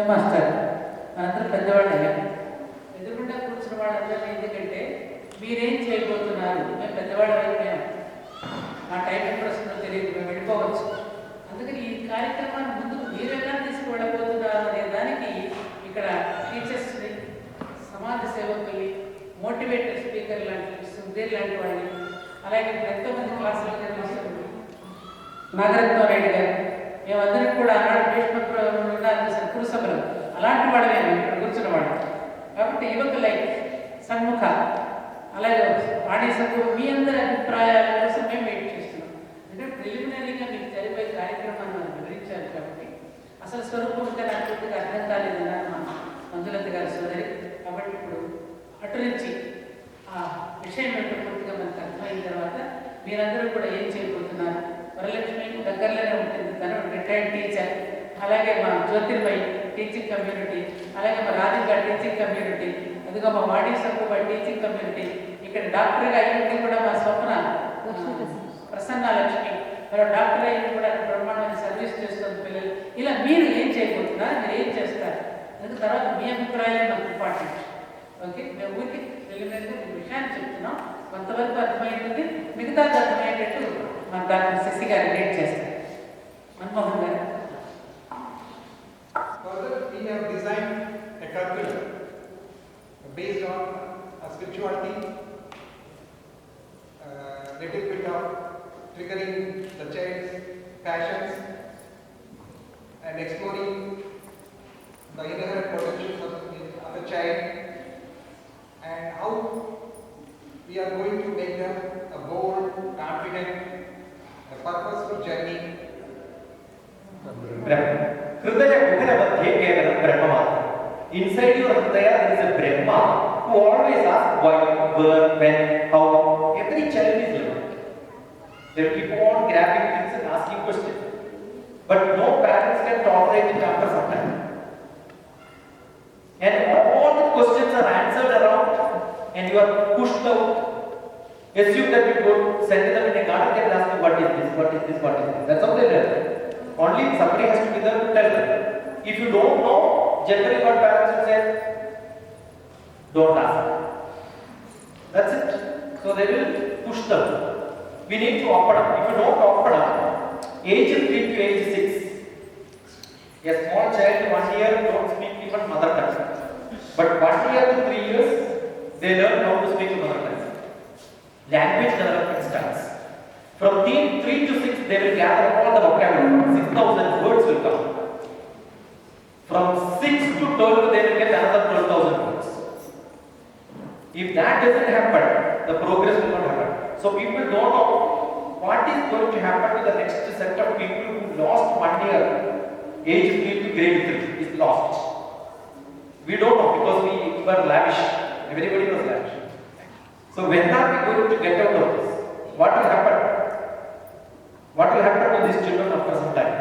Master మనందరూ పెద్దవాళ్ళే, ఎదురుకుండా కూర్చున్న వాళ్ళందరినీ ఎందుకంటే మీరేం చేయబోతున్నారు, మేము పెద్దవాళ్ళు అయిపోయాం, మా టైం ఎప్పుడు వస్తుందో తెలియదు, మేము వెళ్ళిపోవచ్చు. అందుకని ఈ కార్యక్రమాన్ని ముందుకు మీరెలా తీసుకువెళ్ళబోతున్నారు అనే దానికి ఇక్కడ టీచర్స్ని, సమాజ సేవకుల్ని, మోటివేటర్ స్పీకర్ లాంటి సుధీర్ లాంటి వాళ్ళని, అలాగే ఎంతోమంది క్లాసులు నిర్వహిస్తున్నారు నాగరత్నం రెడ్డి గారు, మేమందరం కూడా ఆనాడు భీష్మకురు కురుసభలు అలాంటి వాళ్ళే ఇక్కడ కూర్చున్న వాళ్ళు. కాబట్టి యువకులై సన్ముఖ, అలాగే వాణిసకు మీ అందరి అభిప్రాయాల కోసం మేము వెయిట్ చేస్తున్నాం. అంటే ప్రిలిమినరీగా మీకు జరిపే కార్యక్రమాన్ని మనం వివరించాలి కాబట్టి అసలు స్వరూపం ఇంకా నాకు పూర్తిగా అర్థం కాలేదన్నారు మా మంజులత గారి సోదరి. కాబట్టి ఇప్పుడు అటు నుంచి ఆ విషయం ఏంటో పూర్తిగా మనకు అర్థమైన తర్వాత మీరందరూ కూడా ఏం చేయబోతున్నారు. వరలక్ష్మి దగ్గరలోనే ఉంటుంది, తను రిటైర్డ్ టీచర్, అలాగే మా జ్యోతిర్మయి టీచింగ్ కమ్యూనిటీ, అలాగే మా రాధిక టీచింగ్ కమ్యూనిటీ, అదిగో మా వాణి సబ్బు టీచింగ్ కమ్యూనిటీ, ఇక్కడ డాక్టర్గా అయ్యింది కూడా మా స్వప్న ప్రసన్న లక్ష్మి, మరి డాక్టర్ అయ్యింది కూడా బ్రహ్మాండమైన సర్వీస్ చేస్తుంది పిల్లలు. ఇలా మీరు ఏం చేయబోతున్నారు, మీరు ఏం చేస్తారు, అందుకు తర్వాత మీ అభిప్రాయం నాకు ఇంపార్టెంట్. ఓకే, మేము ఊరికి వెళ్ళినందుకు మీ విషయాన్ని చెప్తున్నాం, కొంతవరకు అర్థమవుతుంది, మిగతాది అర్థమయ్యేటట్టు మన డాక్టర్ శశి గారు రిలేట్ చేస్తారు. మన్మోహన్ గారు. Further, we have designed a curriculum based on spirituality, little bit of triggering the child's passions and exploring the inherent potentials of the child, and how we are going to make them a bold, confident, a purposeful journey. Hridaya Gugana Madhye Kevalam Brahma Matra. Inside your Hridaya there is a Brahma who always asks why, where, when, how. Every child is learning. They keep on grabbing things and asking questions. But no parents can tolerate it after some time. And all the questions are answered around and you are pushed out. Assume that you go send them in a garden, they will ask you what is this, what is this, what is this. That's how they learn. Only somebody has to be there to tell them. If you don't know, generally what parents will say, don't ask. That's it. So they will push them. We need to open up. If you don't open up, age 3 to age 6, a small child 1 year don't speak even mother tongue. But 1 year to 3 years, they learn how to speak mother tongue. Language development starts. From 3 to 6, they will gather all the vocabulary. 6,000 words will come. From 6 to 12, they will get another 12,000 words. If that doesn't happen, the progress will not happen. So people don't know what is going to happen to the next set of people who lost 1 year, age 3 to grade 3 is lost. We don't know because we were lavish. Everybody was lavish. So when are we going to get out of this? What will happen? What will happen to these children after some time?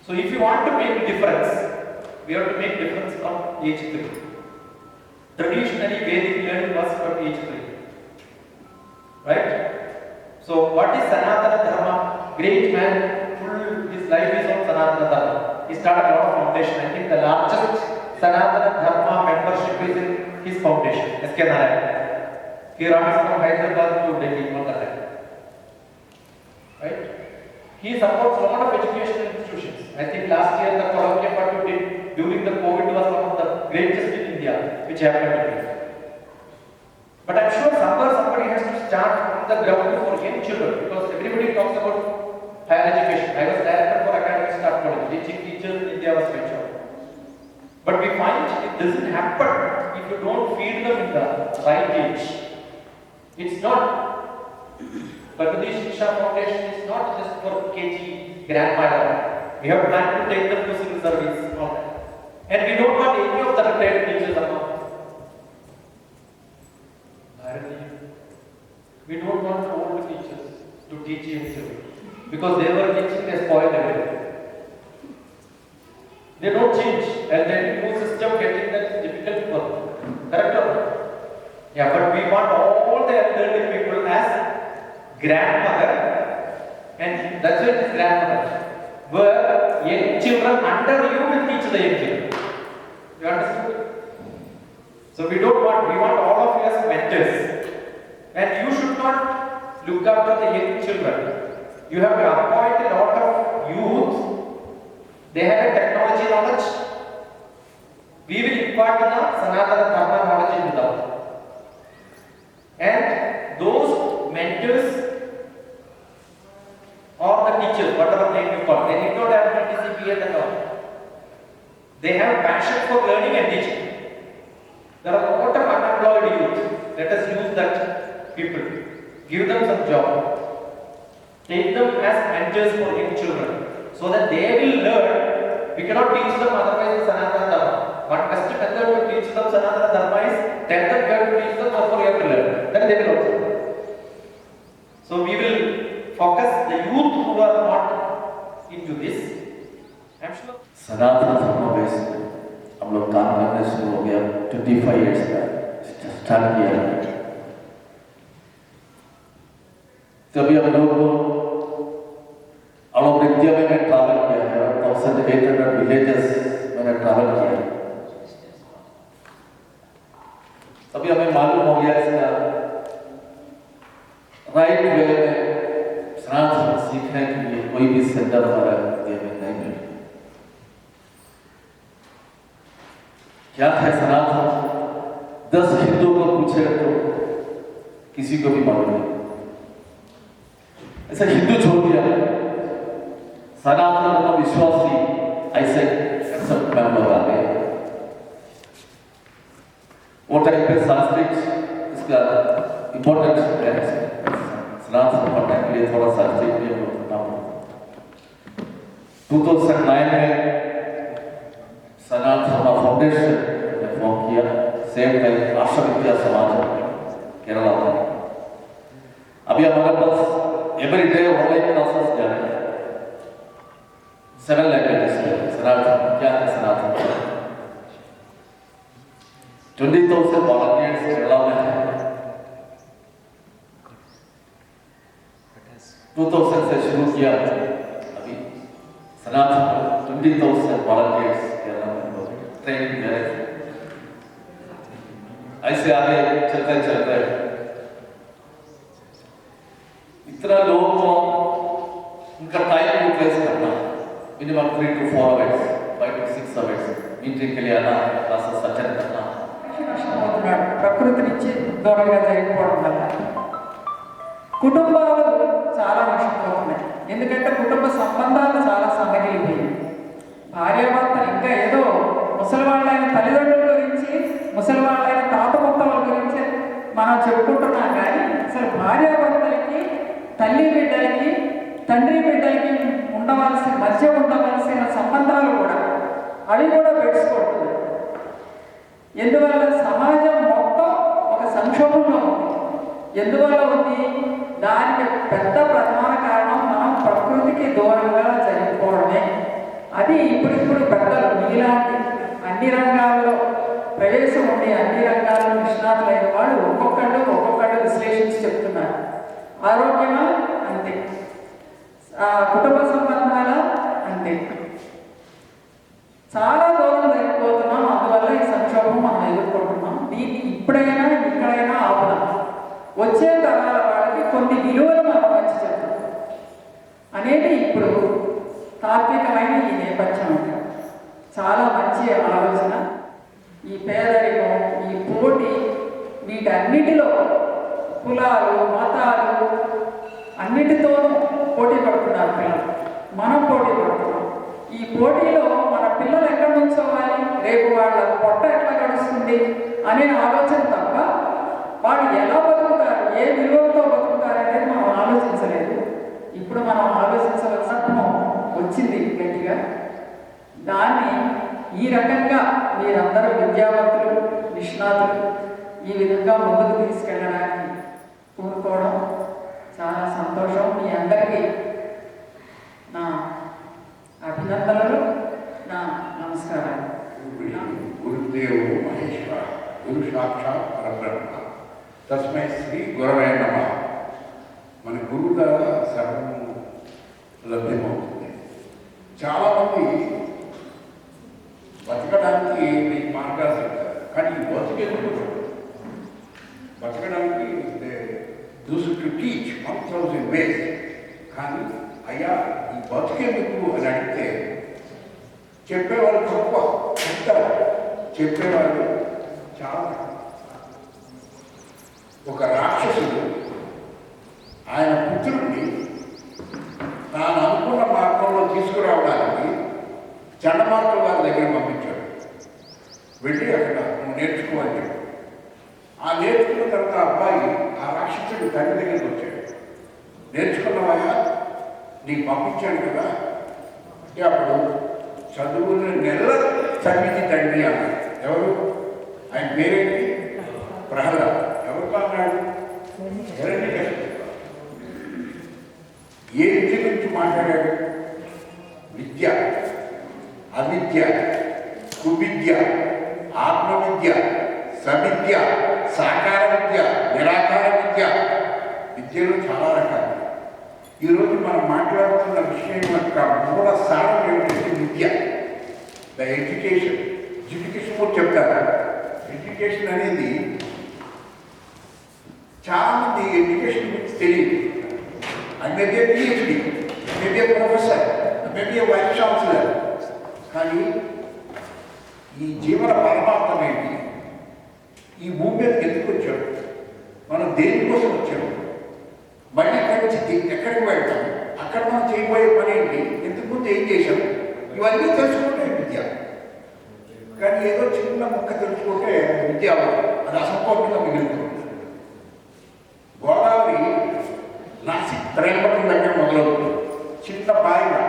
So if you want to make a difference, we have to make difference from age 3. Traditionally, Vedic learning was from age 3. Right? So what is Sanatana Dharma? Great man, his life is on Sanatana Dharma. He started a lot of foundation. I think the largest Sanatana Dharma membership is in his foundation, S.K. Narayan. He runs from Hyderabad to Delhi, Kolkata. Right? He supports a lot of educational institutions. I think last year the colloquium what you did during the COVID was one of the greatest in India, which happened to me. But I'm sure somewhere somebody has to start from the ground for young children, because everybody talks about higher education. I was director for Academic Staff College, teaching teachers in India was my job. But we find it doesn't happen if you don't feed them in the right age. It's not. Bhagavati Shiksha Foundation is not just for KG grandma. We have planned to take them to civil service. And we don't want any of the retired teachers among. We don't want the old teachers to teach young children because they were teaching, they spoiled everything. They don't change, and then new system getting that is difficult for them. Correct or not? Yeah, but we want all the elderly people as grandmother, and that's why it is grandmother. where young children under you will teach the young children. You understood? So we want all of you as mentors. And you should not look after the young children. You have to appoint a lot of youth. They have a technology knowledge. We will impart the Sanatana Dharma knowledge into them. And those mentors or the teachers, whatever name you call, they need not have BTC, BEd and all. They have passion for learning and teaching. There are a lot of unemployed youth. Let us use that people. Give them some job. Take them as mentors for young children so that they will learn. We cannot teach them otherwise Sanatana Dharma. One best method to teach them Sanatana Dharma is tell them where to teach them, therefore you have to learn. Then they will also learn. So we will focus the youth who are not into this. I'm sure. सनातन धर्म base हम लोग काम करने शुरू हो गया 25 years का start किया है। तभी हम लोग इंडिया में मैं ट्रैवल किया है और 1800 विलेजेस मैंने ट्रैवल किया है। तभी हमें मालूम हो गया इसका राइट वे में सनातन सीखने के लिए कोई भी सेंटर हमारा इंडिया में नहीं मिल। क्या है सनातन? 10 हिंदुओं को पूछे तो किसी को भी मालूम नहीं। ऐसा हिंदू छोड़ दिया, सनातन धर्म विश्वासी ऐसे सब मेंबर आ गए। वो टाइम पे संस्कृत इसका इम्पोर्टेंट है, सनातन पढ़ने के लिए थोड़ा संस्कृत भी हम लोग पढ़ना पड़ता। 2009 में सनातन धर्म फाउंडेशन ने फॉर्म किया, सेम टाइम आशा विद्या समाज केरला में। अभी हमारे पास every day ऑनलाइन क्लासेस जा रहे हैं 7 लैंग्वेजेस में। सनातन क्या है? सनातन 20,000 वॉलंटियर्स केरला में है। 2000 से शुरू किया, अभी सनातन 20,000 वॉलंटियर्स केरला में ट्रेनिंग दे रहे थे। ऐसे आगे चलते चलते इतना लोगों को उनका टाइम यूटिलाइज करना, minimum 3 to 4 hours, 5 to 6 hours meeting के लिए आना, क्लासेस अटेंड करना। ప్రకృతి నుంచి దూరంగా జరిగిపోవడం వల్ల కుటుంబాలు చాలా నష్టపోతున్నాయి. ఎందుకంటే కుటుంబ సంబంధాలు చాలా సన్నగిలిపోయాయి. భార్యాభర్తలు ఇంకా ఏదో ముసలివాళ్ళైన తల్లిదండ్రుల గురించి, ముసలివాళ్ళైన తాత ముత్తల గురించి మనం చెప్పుకుంటున్నాం కానీ అసలు భార్యాభర్తలకి, తల్లి బిడ్డలకి, తండ్రి బిడ్డలకి మధ్య ఉండవలసిన సంబంధాలు కూడా అవి కూడా పెట్టుకుంటున్నాయి. ఎందువల్ల సమాజం మొత్తం ఒక సంక్షోభంలో ఉంది. ఎందువల్ల ఉంది? దానికి పెద్ద ప్రధాన కారణం మనం ప్రకృతికి దూరంగా జరిగిపోవడమే. అది ఇప్పుడిప్పుడు పెద్దలు మీలాంటి అన్ని రంగాల్లో ప్రవేశం ఉండి అన్ని రంగాల్లో నిష్ణాతులైన వాళ్ళు ఒక్కొక్కళ్ళు విశ్లేషించి చెప్తున్నారు. ఆరోగ్యమా అంతే, కుటుంబ సంబంధాల అంతే, చాలా దూరం జరిగిపోతున్నాం. అందువల్ల ఈ సంక్షోభం మనం ఎదుర్కొంటున్నాం. దీన్ని ఇప్పుడైనా ఇక్కడైనా ఆపుదాం. వచ్చే తరాల వాళ్ళకి కొన్ని విలువలు మనం మంచి చెప్తాం అనేది ఇప్పుడు తాత్వికమైన ఈ నేపథ్యం అంటే చాలా మంచి ఆలోచన. ఈ పేదరికం, ఈ పోటీ, వీటన్నిటిలో కులాలు, మతాలు అన్నిటితోనూ పోటీ పడుతున్నారు పిల్లలు. మనం పోటీ పడుతున్నాం. ఈ పోటీలో మన పిల్లలు ఎక్కడ నుంచోవాలి, రేపు వాళ్ళ పొట్ట ఎట్లా గడుస్తుంది అనే ఆలోచన తప్ప వాళ్ళు ఎలా బతుకుతారు, ఏ విలువలతో బతుకుతారు అనేది మనం ఆలోచించలేదు. ఇప్పుడు మనం ఆలోచించవలసిన వచ్చింది గట్టిగా. దాన్ని ఈ రకంగా మీరందరూ విద్యావంతులు, నిష్ణాతులు ఈ విధంగా ముందుకు తీసుకెళ్ళడానికి కోరుకోవడం చాలా సంతోషం. మీ అందరికీ నా అభినందనలు, నా నమస్కారాలు. గురుదేవో మహేశ్వర, గురు సాక్షాత్ పరబ్రహ్మ, తస్మై శ్రీ గురవే నమః. మన గురువు ద్వారా సర్వం లభ్యమవుతుంది. చాలామంది బతకడానికి మీకు మార్గాలు చెప్తారు, కానీ ఈ బతుకెందుకు బతకడానికి దూసు టు టీచ్ 1000 ways. కానీ అయ్యా ఈ బతుకెందుకు అని అడిగితే చెప్పేవాళ్ళు తక్కువ, చెప్తారు, చెప్పేవాళ్ళు చాలా. ఒక రాక్షసుడు ఆయన పుత్రుడిని తాను అనుకున్న మార్గంలో తీసుకురావడానికి చండమార్కుల వారి దగ్గర పంపించాడు. వెళ్ళి అక్కడ నువ్వు నేర్చుకోవాలి చెప్పి. ఆ నేర్చుకున్న తర్వాత అబ్బాయి ఆ రాక్షసుడి తండ్రి దగ్గరికి వచ్చాడు. నేర్చుకున్నవాయా నీకు పంపించాను కదా అంటే అప్పుడు చదువుని నెల చదివించి తండ్రి అన్నాడు. ఎవరు? ఆయన పేరేంటి? ప్రహ్లాద్. ఎవరు అన్నాడు? ఏ విద్య గురించి మాట్లాడాడు? విద్య, అవిద్య, కువిద్య, ఆత్మవిద్య, సవిద్య, సాకార విద్య, నిరాకార విద్య. విద్యలో చాలా రకాలు. ఈరోజు మనం మాట్లాడుతున్న విషయం యొక్క మూల సారం ఏమిటంటే విద్య, ద ఎడ్యుకేషన్. ఎడ్యుకేషన్ కూడా చెప్తారు. ఎడ్యుకేషన్ అనేది చాలామంది ఎడ్యుకేషన్ గురించి తెలియదు. అది maybe PhD, maybe professor, maybe vice chancellor. కానీ ఈ జీవన పరమార్థం ఏంటి? ఈ భూమి మీదకి ఎందుకు వచ్చాము? మనం దేనికోసం వచ్చాము? మళ్ళీ ఇక్కడి నుంచి ఎక్కడికి వెళ్తాం? అక్కడ మనం చేయబోయే పని ఏంటి? ఇంతకుముందు ఏం చేశాము? ఇవన్నీ తెలుసుకుంటే విద్య. కానీ ఏదో చిన్న మొక్క తెలుసుకుంటే విద్య అవ్వదు, అది అసంపూర్ణంగా మిగులుతుంది. గోదావరి నాసిక్ త్రైపటం దగ్గర మొదలవుతుంది, చిన్న బాయిగా.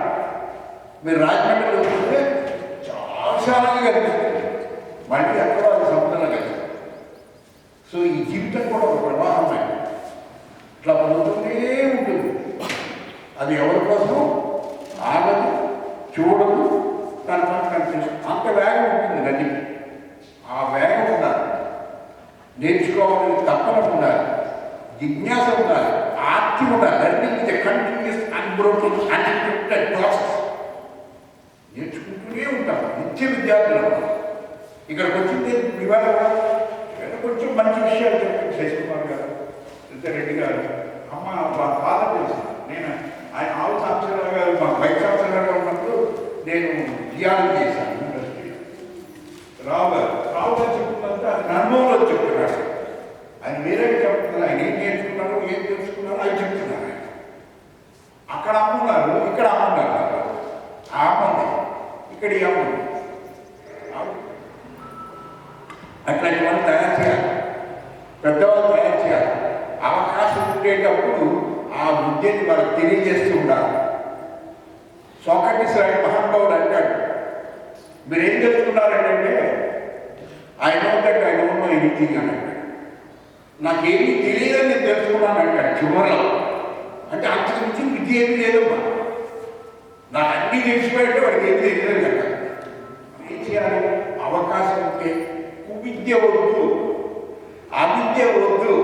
మీరు రాజమండ్రిలో చూస్తే చాలా విశాలంగా కనిపిస్తుంది, మళ్ళీ అక్కడ అది సముద్రంలో కనిపిస్తుంది. సో ఈ జీవితం కూడా ఒక ప్రవాహమే, ఇట్లా పొందుతూనే ఉంటుంది. అది ఎవరి కోసం ఆగదు, చూడదు, తన పని కనిపిస్తుంది. అంత వేగం ఉంటుంది నది. ఆ వేగం ఉండాలి, నేర్చుకోవాలని తప్పన ఉండాలి, జిజ్ఞాస ఉండాలి, ఆర్తి ఉండాలి. Learning is a continuous unbroken uninterrupted process. నేర్చుకుంటూనే ఉంటాం, నిత్య విద్యార్థులు. ఇక్కడికి వచ్చింది ఇవాళ కొంచెం మంచి విషయాలు చెప్పి శశికుమార్ గారు, రెడ్డి గారు, అమ్మ మా ఫాదర్ తెలుసు. నేను ఆయన ఆవు ఛాన్సలర్ గారు, మా వైస్ ఛాన్సలర్గా ఉన్నప్పుడు నేను జియాలజీ చేశాను యూనివర్సిటీ. రావు గారు చెప్తున్నంత అది అనుభవంలో చెప్తున్నాడు. ఆయన వేరే చెప్తున్నారు, ఆయన ఏం నేర్చుకున్నారో ఏం తెలుసుకున్నారో ఆయన చెప్తున్నారు. అక్కడ అమ్మున్నారు, ఇక్కడ అమ్మున్నారు. ఆ అమ్మంది, ఇక్కడ ఈ అమ్మంది. అట్లాంటి వాళ్ళు తయారు చేయాలి, పెద్దవాళ్ళు తయారు చేయాలి. అవకాశం ఉండేటప్పుడు ఆ విద్యని వాళ్ళకి తెలియజేస్తూ ఉండాలి. సోక్రటీస్ లాంటి మహానుభావుడు అంటాడు, మీరేం తెలుసుకున్నారంటే I know that I don't know anything అని అంటాడు. నాకేమీ తెలియదని నేను తెలుసుకున్నాను అంటాడు చివరిలో. అంటే అంతకు మించి విద్య ఏమీ లేదమ్మా, నాకు అన్నీ తెలిసిపోయాడే వాడికి ఏమీ తెలియదు కదా. ఏం చేయాలి? అవకాశం ఉంటే కువిద్య వద్దు, అవిద్య వద్దు.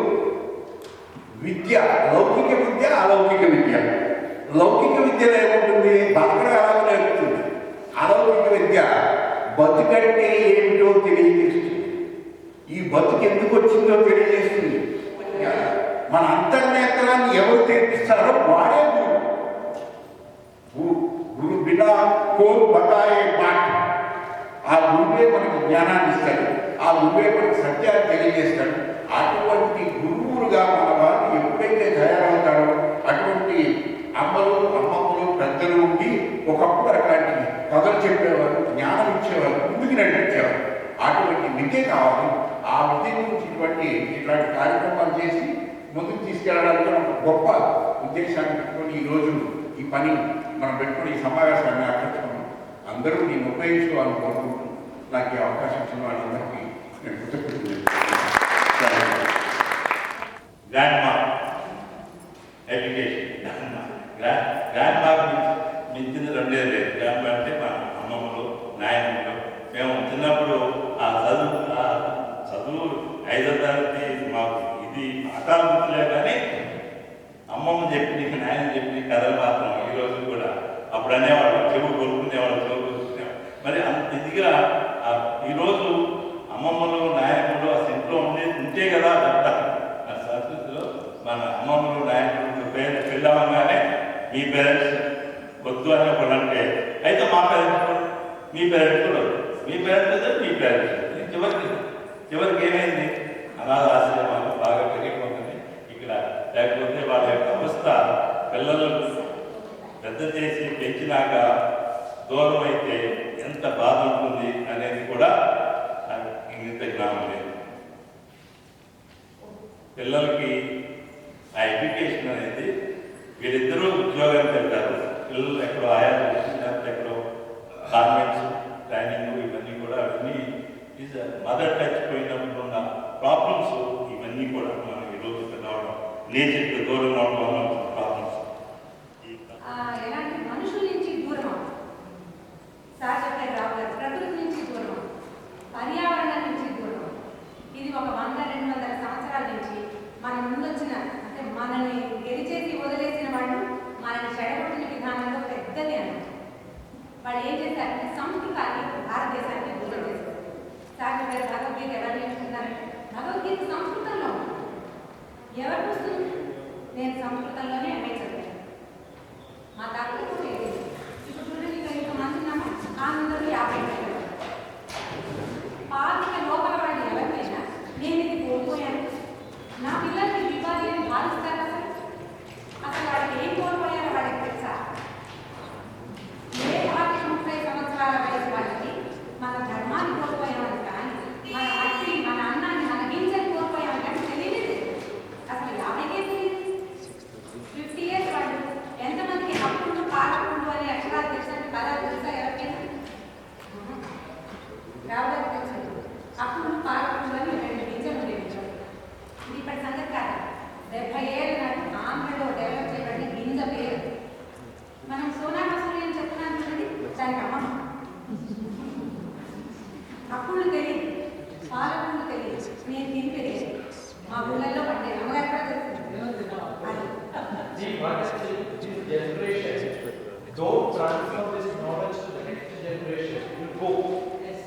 విద్య, లౌకిక విద్య, అలౌకిక విద్య. లౌకిక విద్యలో ఏముంటుంది? బతకడం ఎలాగో నేర్పుతుంది. అలౌకిక విద్య బతుకంటే ఏమిటో తెలియజేస్తుంది. ఈ బతుకు ఎందుకు వచ్చిందో తెలియజేస్తుంది. మన అంతర్నేత్రాన్ని ఎవరు తెప్పిస్తారో వాడే గురువు. గురు బినా కోరు బతాయే మాట. ఆ గురువే మనకు జ్ఞానాన్ని ఇస్తాడు, ఆ గురువే మనకు సత్యాన్ని తెలియజేస్తాడు. అటువంటి గురువులుగా మన వారు ఎప్పుడైతే తయారవుతారో అటువంటి అమ్మమ్మలు పెద్దలు ఉండి ఒకప్పుడు అట్లాంటి కథలు చెప్పేవారు, జ్ఞానం ఇచ్చేవారు, ముందుకు నడిపించేవారు. అటువంటి విద్య కావాలి. ఆ విద్య గురించి ఇట్లాంటి కార్యక్రమాలు చేసి ముందుకు తీసుకెళ్ళడానికి ఒక గొప్ప ఉద్దేశాన్ని పెట్టుకొని ఈరోజు ఈ పని మనం పెట్టుకుని ఈ సమావేశాన్ని ఆకర్షించుకున్నాం. అందరూ నేను ఉపయోగించుకోవాలని కోరుకుంటున్నాను. నాకు ఈ అవకాశం ఇచ్చిన వాళ్ళందరికీ నేను కృతజ్ఞతలు. Grand mark education, grand mark మించింది రెండే లేదు. గ్రాండ్ మార్క్ అంటే మా అమ్మమ్మలు, నాయనమ్మలు. మేము చిన్నప్పుడు ఆ చదువు 5వ తరగతి మాకు ఇది అకాలే, కానీ అమ్మమ్మ చెప్పి నాయన చెప్పి కథలు మాత్రం ఈరోజు కూడా అప్పుడు అనేవాళ్ళు చెవు కొనుక్కునేవాళ్ళు, చెవు కొనుక్కునేవాళ్ళు. మరి అంత ఇదిగా ఈరోజు అమ్మమ్మలు నాయకులు అసలు ఇంట్లో ఉంటే కదా చెప్తా. మన సంస్కృతిలో మన అమ్మమ్మలు నాయకులు పెళ్ళవగానే మీ పేరెంట్స్ వద్దు అని ఒకటి అంటే, అయితే మా పేరెంట్స్ మీ పేరెంట్స్ కూడా మీ పేరెంట్స్ మీ పేరెంట్స్ చివరికి ఏమైంది? అనాథ ఆశ్రమాలు బాగా పెరిగిపోతుంది ఇక్కడ. లేకపోతే వాళ్ళ యొక్క అవస్థ పిల్లలు పెద్ద చేసి పెంచినాక దూరం అయితే ఎంత బాధ ఉంటుంది అనేది కూడా ఇంత జ్ఞానం లేదు. పిల్లలకి ఆ ఎడ్యుకేషన్ అనేది వీళ్ళిద్దరూ ఉద్యోగానికి వెళ్తారు. పిల్లలు ఎక్కడో ఆయా ఎక్కడో కాన్వెంట్స్ ట్రైనింగ్ ఇవన్నీ కూడా అవన్నీ ఈజ్ మదర్ టచ్ పోయినప్పుడు ఉన్న ప్రాబ్లమ్స్ ఇవన్నీ కూడా మనం ఈరోజు రావడం, నేచర్కి దూరం అవడం వల్ల ప్రాబ్లమ్స్. ఎలాంటి మనుషుల నుంచి దూరం, సార్ చెప్పారు రావు గారు, ప్రకృతి నుంచి దూరం, పర్యావరణం నుంచి దూరం. ఇది ఒక 100-200 సంవత్సరాల నుంచి మన ముందొచ్చిన, అంటే మనల్ని గెలిచేసి వదిలేసిన వాళ్ళు మనల్ని చెడగొట్టిన విధానంలో పెద్దది అన్నమాట. వాళ్ళు ఏం చేశారంటే సంస్కృతాన్ని భారతదేశానికి దూరం చేశారు. సార్ చెప్పారు భగవద్గీత ఎలా నేర్చుకున్నారంటే భగవద్గీత సంస్కృతంలో ఎవరు వస్తుంది? నేను సంస్కృతంలోనే ఎంఏ చదివాను. మా తాతలు ఇప్పుడు చూడండి, ఇక్కడ ఇంతమంది ఉన్నాము, అందరూ 50 మంది. పాతిక లోపల వాళ్ళు ఎవరికైనా నేను ఇది కోల్పోయాను, నా పిల్లలకి ఇవ్వాలి అని భావిస్తారు కదా. అసలు వాళ్ళకి ఏం కోల్పోయారో వాళ్ళకి తెలుసా? ఏ 30 సంవత్సరాల వయసు వాళ్ళకి మన ధర్మాన్ని కోల్పోయామని కానీ, మన మట్టి, మన అన్నాన్ని, మన గింజలు కోల్పోయామని కానీ తెలియలేదు. అసలు 50కే తెలియదు. 50 years వాళ్ళు ఎంతమందికి హక్కులు పాలకులు అని అక్షరాలు తెలిసిన పదాలు తెలుసా ఎవరికైనా? రావాలి తెలుసు. హక్కులు పాలకులు అని 2 గింజలు ఉండేవి. ఇది ఇప్పటి సంగతి కాదు. 70 ఏళ్ళ నాటి ఆంధ్రలో డెవలప్ చేయబడిన గింజ పేరు. మనం సోనా మసూరి అని చెప్తున్నాం చూడండి, దానికి అమ్మ. హక్కులు తెలియదు, పాలకులు తెలియదు, నేను తినిపేది మా ఊళ్ళల్లో పడ్డాయి. అమ్మగారు కూడా తెలుసు. Generation, don't transfer this knowledge to the next generation. You go. Yes.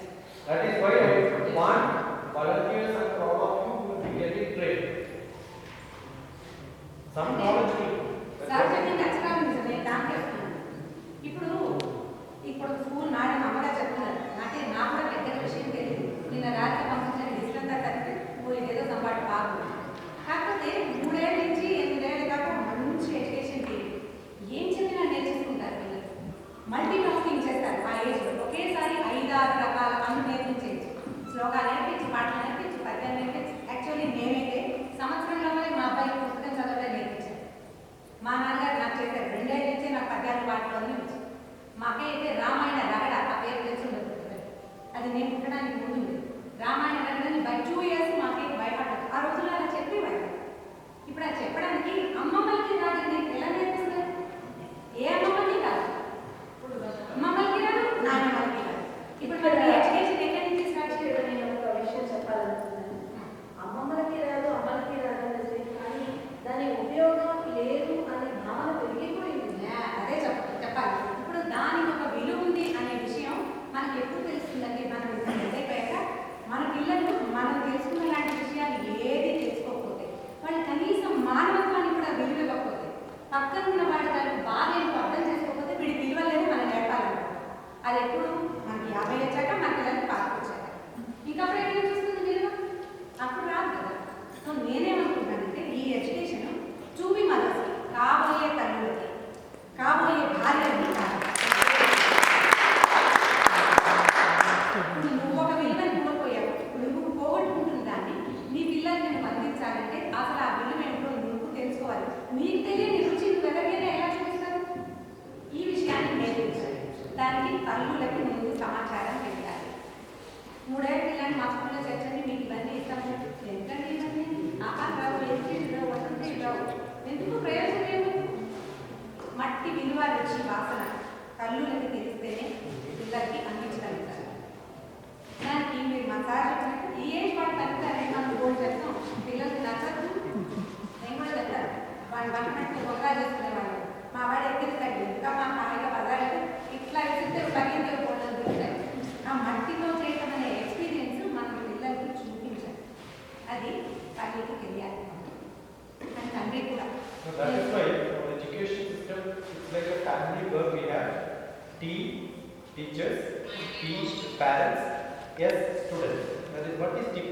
That is why I want volunteers and all of you will be getting trained. Some knowledge will. Sir చెప్పింది అక్షరాలు నిజం, నేను దానికి చెప్తున్నాను. ఇప్పుడు స్కూల్ మేడం అమ్మగారు చెప్తున్నారు, నాకు కూడా పెద్ద విషయం తెలియదు. నిన్న రాత్రి పంపించిన లిస్ట్ అంతా కలిపి ఇదేదో సంబాటు బాగు. కాకపోతే 3 ఏళ్ళ నుంచి 8 ఏళ్ళ దాకా మంచి ఎడ్యుకేషన్ తెలియదు. ఏం చెప్పినా నేర్చుకుంటారు పిల్లలు. మల్టీ టాస్కింగ్ చేస్తారు ఆ ఏజ్లో. ఒకేసారి 5-6 రకాల పనులు నేర్పించేది. శ్లోకాలు నేర్పించి, పాటలు నేర్పించి, పద్యాలు నేర్పించి. యాక్చువల్లీ మేమైతే సంవత్సరంలోనే మా అబ్బాయికి పుస్తకం చదవడం నేర్పించారు. మా నాన్నగారు నాకు చేశారు. 2 ఏళ్ళ నుంచే నాకు పద్యాలు పాటలు అన్నీ వచ్చాయి. మా అక్కయ్య అయితే రామాయణ రగడ, ఆ పేరు తెలిసి ఉండదు, అది నేను పుట్టడానికి ముందు. రామాయణ రగడని బై 2 years మా అక్కయ్యకి భయపడ్డారు. ఆ రోజుల్లో అలా చెప్పేవాడు. ఇప్పుడు అది చెప్పడానికి అమ్మమ్మలకి రాదని ఎలా నేర్పిస్తారు? ఏ అమ్మమ్మకి రాదు, అమ్మమ్మలకి రాదు, నాన్నమ్మలకి రాదు. ఇప్పుడు మరి ఎడ్యుకేషన్ ఎక్కడి నుంచి స్టార్ట్ చేయడం? నేను ఒక విషయం చెప్పాలనుకున్నాను. అమ్మమ్మలకి రాదు, అమ్మలకి రాదు అనేది, కానీ దాని ఉపయోగం లేదు అనే భావన పెరిగిపోయింది. అదే చెప్పాలి. ఇప్పుడు దానికి ఒక విలువ ఉంది అనే విషయం మనకి ఎప్పుడు తెలుస్తుందంటే, మనం పెద్దయిపోయాక మన పిల్లలు మనం తెలుసుకున్న లాంటి విషయాలు ఏది తెలుసుకోకపోతే, వాళ్ళు కనీసం మానవత్వాన్ని కూడా విలువ ఇవ్వకపోతే, పక్కన ఉన్న వాడి దానికి బాగా ఎందుకు అర్థం చేసుకోకపోతే వీడి విలువలేని మనం నేర్పాలనుకో. అది ఎప్పుడు మనకి 50 వచ్చాక, మన పిల్లలకి పాల్గొచ్చాక. ఇంకప్పుడు ఎక్కడ చూస్తుంది విలువ? అప్పుడు రాదు కదా. సో నేనేమనుకుంటానంటే, ఈ ఎడ్యుకేషన్ చూపి మనసు కాబోయే తల్లులకి, కాబోయే భార్యలకి కాదు. నువ్వు ఒక విలువని కోల్పోయావు, నువ్వు పోగొట్టుకుంటున్న దాన్ని నీ పిల్లల్ని నేను అందించాలంటే అసలు ఆ విలువ ఏంటో నువ్వు తెలుసుకోవాలి. నీకు తెలియని రుచి నువ్వు ఎవరికైనా ఎలా చూపిస్తావు? ఈ విషయాన్ని నేర్పించాలి. దానికి తల్లులకి ముందు సమాచారం పెట్టాలి. 3 ఏళ్ళ పిల్లల్ని మా స్కూల్లో చర్చని మీకు ఇవన్నీ ఇస్తాము. ఎందుకంటే ఇవన్నీ ఆహారావు, ఎదురు వసంతి రావు, ఎందుకు ప్రయోజనం ఏమి? మట్టి విలువ, రుచి, వాసన తల్లులకి తెలిస్తేనే పిల్లలకి అందించగలుగుతారు. దానికి మీరు మా సార్ చెప్పినట్టు ఈ ఏజ్ వాళ్ళు తగ్గుతారని మనం గోల్ చేస్తాం. పిల్లలకి నచ్చదు, నేను కూడా చెప్తాను. వాళ్ళు వంటనట్టు ఒకగా చేసుకునేవాళ్ళు. మా వాడు ఎక్కిస్తాడు, ఇంకా మా హాయిగా బజార్కి ఇట్లా T, teachers, P, parents, S, students. That is what is TP?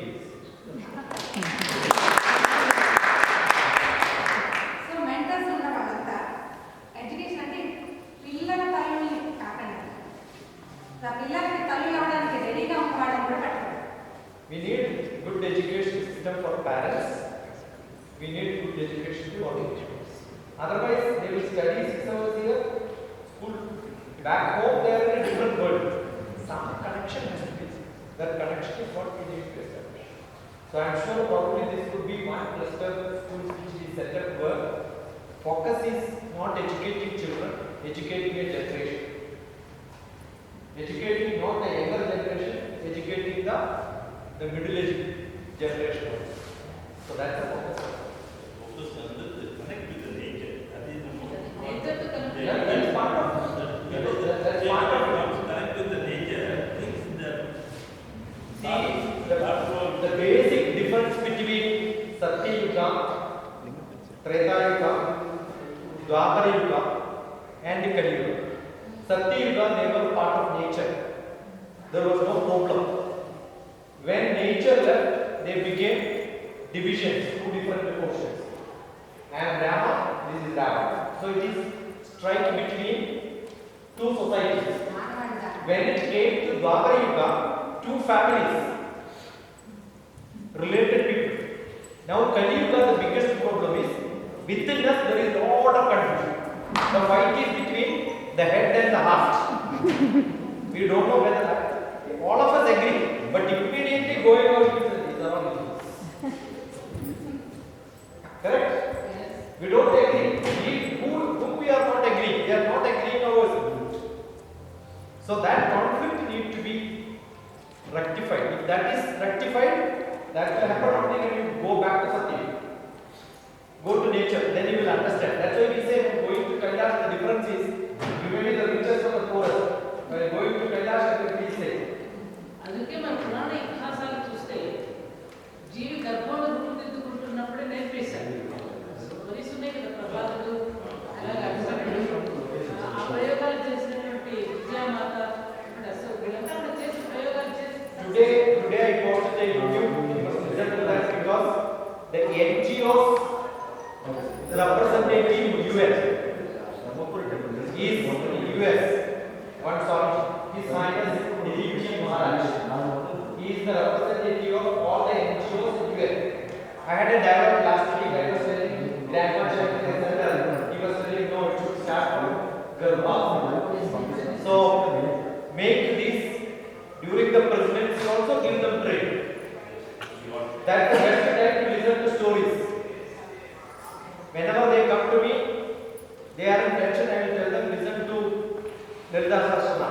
So mentors ఉన్న వాళ్ళంతా ఎడ్యుకేషన్ అంటే పిల్లల తల్లుల్ని కాకుండా ఆ పిల్లలకి తల్లులు అవడానికి రెడీగా ఉన్న వాళ్ళని కూడా పెట్టాలి. We need good education system for parents. We need good education for teachers. Otherwise, they will study 6 hours here, school. Back home, they are in a different world. Some connection has to be. That connection is what we need to establish. So I am sure probably this could be one cluster schools which is set up where focus is not educating children, educating a generation. Educating not the younger generation, educating the middle-aged generation also. So that's the focus. Focus on the connect with the nature. That is the most Nature to connect. Yeah, that is part of it. That's part of it. Connect with the nature. Things that See, the basic difference between Satya Yuga, Treta Yuga, Dwapara Yuga, and Kali Yuga. Satya Yuga, they were part of nature. There was no problem. When nature left, they became divisions, two different portions. I am Rama, this is Rama. So it is strike between two societies. When it came to Dwapara Yuga, two families, related people. Now Kali Yuga, the biggest problem is within us there is a lot of confusion. The fight is between the head and the heart. We don't know whether all of us agree, but immediately going out is our issues. Correct? We don't agree. Whom we are not agreeing, we are not agreeing ourselves. So that conflict needs to be rectified. If that is rectified, that will happen only when you go back to Satya. Go to nature, then you will understand. That's why we say when going to Kailash, the difference is you may be the richest or the poorest. When going to Kailash, you will be safe. అందుకే మన పురాణ ఇతిహాసాలు చూస్తే జీవి గర్భంలో రూపుదిద్దుకుంటున్నప్పుడే నేర్పేశారు. వయసు ఉన్నాయి కదా ప్రహ్లాదుడు, అలాగే అభిమన్యుడు, ఆ ప్రయోగాలు చేసినటువంటి విద్యామాత, అసలు వీళ్ళంతా కూడా చేసి ప్రయోగాలు చేసి Today I posted a YouTube. You must listen to that because the NGOs representative US is US. One sorry, His Highness Dilip Ji Maharaj. He is the representative of all the NGOs in US. I had a dialogue last week. I was telling Grandma Chaitanya Center. He was telling no, it should start from Garbha. So make this during the presidency also give them training. That's the best time to listen to stories. Whenever they come to me, they are in tension, I will tell them listen to Lalita Sahasrama.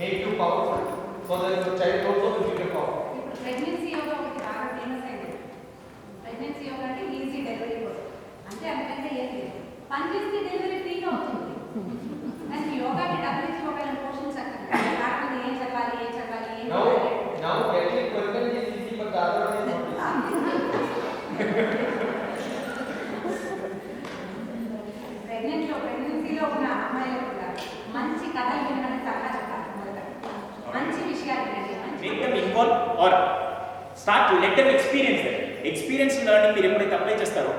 Make you powerful. So that your child also will become powerful. ఇప్పుడు pregnancy yoga ఒకటి బాగా famous అయింది. Pregnancy yoga అంటే easy delivery కోసం. అంటే అందుకంటే ఏం లేదు. పని చేస్తే డెలివరీ ఫ్రీగా అవుతుంది. కానీ యోగాకి డబ్బులు ఇచ్చి ఒకవేళ పోషించక్కర్లేదు. కాకపోతే ఏం చెప్పాలి ఏం Now getting pregnant is easy, but the other one is not easy. ప్రెగ్నెన్సీలో ఉన్న అమ్మాయిలు కూడా మంచి కథలు వినమని చాలా చెప్పాలి. మొదట మంచి విషయాలు వినండి. Make them involve or start to let them experience that. Experience learning మీరు ఎప్పుడైతే అప్లై చేస్తారో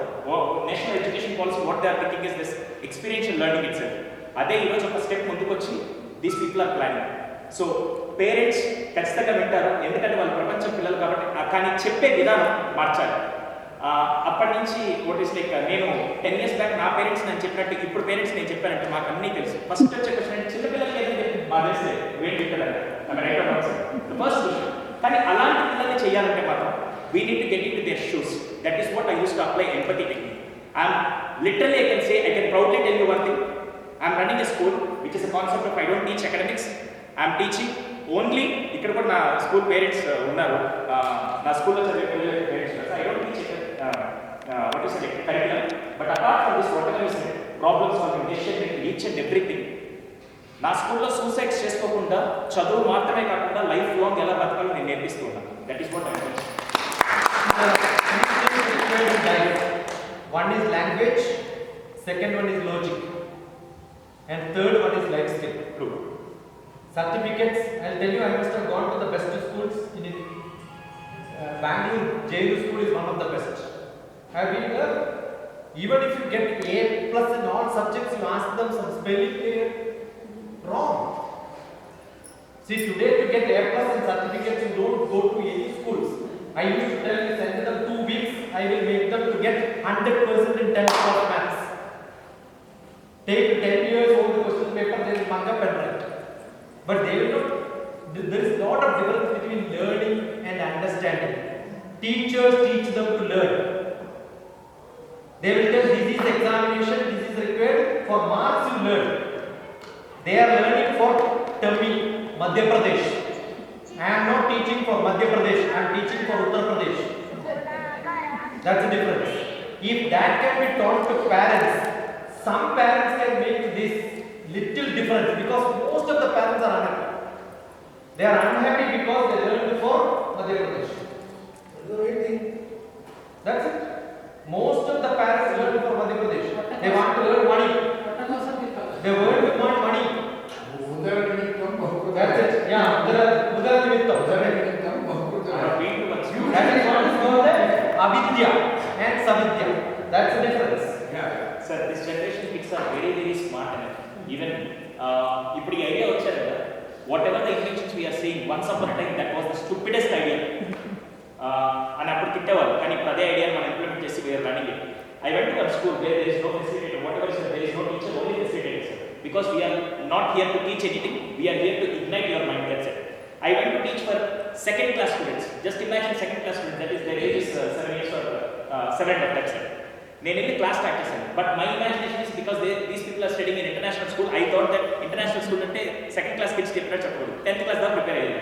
national education policy what they are thinking is this experiential learning itself. అదే ఈరోజు ఒక స్టెప్ ముందుకు వచ్చి these people are planning. So parents ఖచ్చితంగా వింటారు, ఎందుకంటే వాళ్ళ ప్రపంచం పిల్లలు కాబట్టి. కానీ చెప్పే విధానం మార్చాలి. అప్పటి నుంచి వాట్ ఈస్ లైక్ నేను 10 years బ్యాక్ నా పేరెంట్స్ నేను చెప్పినట్టు ఇప్పుడు పేరెంట్స్ నేను చెప్పానంటే మాకు అన్నీ తెలుసు. ఫస్ట్ వచ్చే క్వశ్చన్ చిన్న పిల్లలకి ఏదైతే మా తెలిస్తే వెయిట్ పెట్టాలంటే రైట్ ఫస్ట్ క్వశ్చన్. కానీ అలాంటి పిల్లల్ని చేయాలంటే మాత్రం we need to get into their shoes. That is what I used to apply empathy technique. Literally I can say, I can proudly tell you one thing. I'm running a school which is a concept of I don't teach academics. I'm teaching only, ఇక్కడ కూడా నా school parents ఉన్నారు, నా స్కూల్లో చదివే పిల్లల parents ఉన్నారు. I don't teach what is it curriculum, but apart from this whatever is problem solving, decision making, each and everything, నా స్కూల్లో సూసైడ్స్ చేసుకోకుండా చదువు మాత్రమే కాకుండా లైఫ్ లాంగ్ ఎలా బతకాలో నేను నేర్పిస్తూ ఉన్నాను. That is what I teach. One is language, second one is logic. and third one is life skill. True. Certificates, I'll tell you, I must have gone to the best schools in Bangalore. JU school is one of the best. I've been there. Even if you get A plus in all subjects, you ask them some spelling there, wrong. See, today to get A plus in certificates, you don't go to any schools. I used to tell you, send them 2 weeks, I will make them to get 100% in 10 of maths. Take 10 years old question paper, they will mug up and write. But they will not. There is a lot of difference between learning and understanding. Teachers teach them to learn. They will tell this is examination, this is required for marks you learn. They are learning for Tamil, Madhya Pradesh. I am not teaching for Madhya Pradesh, I am teaching for Uttar Pradesh. That's the difference. If that can be taught to parents, some parents can make this little difference because most of the parents are unhappy. They are unhappy because they learned for Madhya Pradesh. That's it. Most of the parents learn for Madhya Pradesh. They want to earn money. They want money. That's it. Yeah. That is what is called avidya and savidya. That's the difference. Sir, this generation kids are very, very smart enough. Even ఇప్పుడు ఈ idea వచ్చారు కదా, whatever the inventions we are seeing, once upon a time that was the stupidest idea. అని అప్పుడు తిట్టేవాళ్ళు, కానీ ఇప్పుడు అదే idea మనం ఇంప్లిమెంట్ చేసి we are running it. I went to a school where there is no facilitator, whatever is there is no teacher, only facilitator, sir. Because we are not here to teach anything, we are here to ignite your mind, that's it. I went to teach for second class students. Just imagine second class students, that is their age is 7 years or 7 and a half, that's it. నేను వెళ్ళి class start చేశాను. But my imagination is because these people are studying in international school. I thought that international school అంటే second class kids చెప్పినట్టు చెప్పకూడదు, 10th class దాకా prepare అయ్యాను.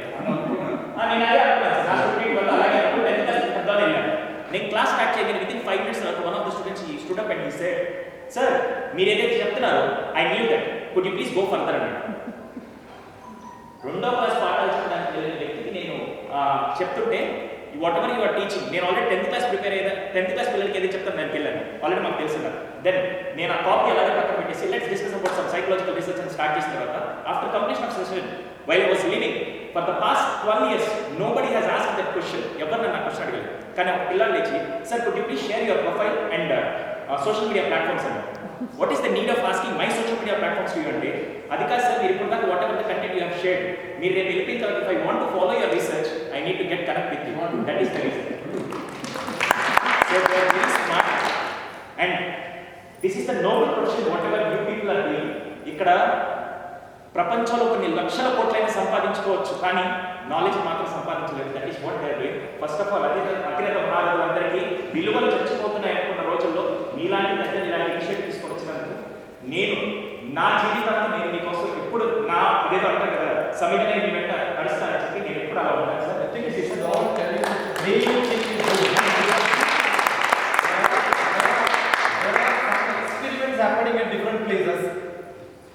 నేను అదే అనుకున్నాను, నా స్టూడెంట్ వల్ల అలాగే 10th క్లాస్ పెద్దవాళ్ళు వెళ్ళాను. నేను క్లాస్ స్టార్ట్ చేయగానే వితిన్ 5 minutes తర్వాత వన్ ఆఫ్ ద స్టూడెంట్స్ ఈ stood up and he said, sir మీరు ఏదైతే చెప్తున్నారో I knew that, could you please go further అన్నాడు. రెండో క్లాస్ పాఠాలు చెప్పడానికి వెళ్ళిన వ్యక్తికి నేను చెప్తుంటే whatever you are teaching, నేను ఆల్రెడీ 10th క్లాస్ ప్రిపేర్ అయినా 10th క్లాస్ పిల్లలకి ఏది చెప్తాను దానికి వెళ్ళాను, ఆల్రెడీ మాకు తెలుసు. దెన్ నేను ఆ కాపీ అలాగే పక్కన పెట్టేసి let's discuss about some psychological research అని స్టార్ట్ చేసిన తర్వాత after completion of session while I was leaving for the past 12 years nobody has asked that question. ఎవరు నన్ను ఆ క్వశ్చన్ అడగలేదు. కానీ ఒక పిల్లలు లేచి, sir could you please share your profile and social media platforms అన్నారు. What is the need of asking my social media platforms to you అంటే, అది కాదు సార్, మీరు ఇప్పుడు దాకా whatever the content you have shared, మీరు రేపు వెళ్ళిపోయిన తర్వాత if I want to follow your research I need to get connect with you. That is the reason. So they are very smart and this is the noble profession whatever you people are doing. ఇక్కడ ప్రపంచంలో కొన్ని లక్షల కోట్లైనా సంపాదించుకోవచ్చు, కానీ knowledge మాత్రం సంపాదించలేదు. That is what they are doing. First of all అతిరథ భారతులందరికీ విలువలు చచ్చిపోతున్నాయి అనుకున్న రోజుల్లో మీలాంటి పెద్దలు ఇలాంటి ఇనిషియేటివ్ తీసుకొచ్చినందుకు నేను నా జీవితాన్ని నేను మీకోసం ఎప్పుడు నా ఇదేదో అంటారు కదా, సమితిని మీ వెంట నడుస్తానని చెప్పి నేను ఎప్పుడు అలా ఉంటాను sir. Experiments happening at different places.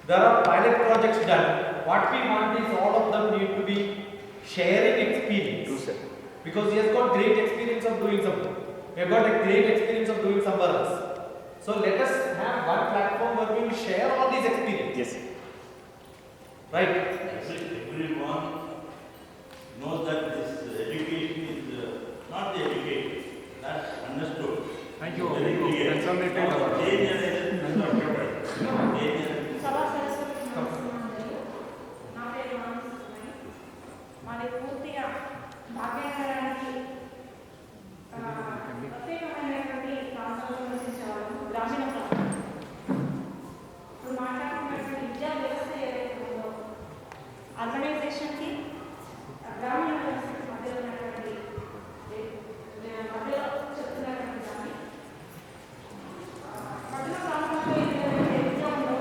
There are pilot projects done. What we want is all of them need to be sharing experience. True, sir. Because he has got great experience of doing something. We have got a great experience of doing somewhere else. So let us have one platform where we will share all these experiences. Yes. Right? Everyone knows that this education is not the education, that's understood. Thank you. Very clear. సభా సరస్వతి నమస్కారాలు. నా పేరు మానసుమై. మాది పూర్తిగా భాగ్యనగరానికి ప్రత్యేకమైనటువంటి ప్రాంతాలను నివసించేవాళ్ళు, గ్రామీణ ప్రాంతం. ఇప్పుడు మాట్లాడుతున్నటువంటి విద్యా వ్యవస్థ ఏదైతే ఉందో ఆర్గనైజేషన్కి గ్రామీణ వ్యవస్థకి మధ్యలో ఉన్నటువంటి మధ్యలో చెప్తున్నటువంటి దాన్ని పట్టణ ప్రాంతంలో ఏదైతే విద్య ఉందో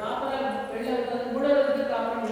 కాపురాలు పెళ్ళి అవుతుంది, 3వ రోజుకి కాపురం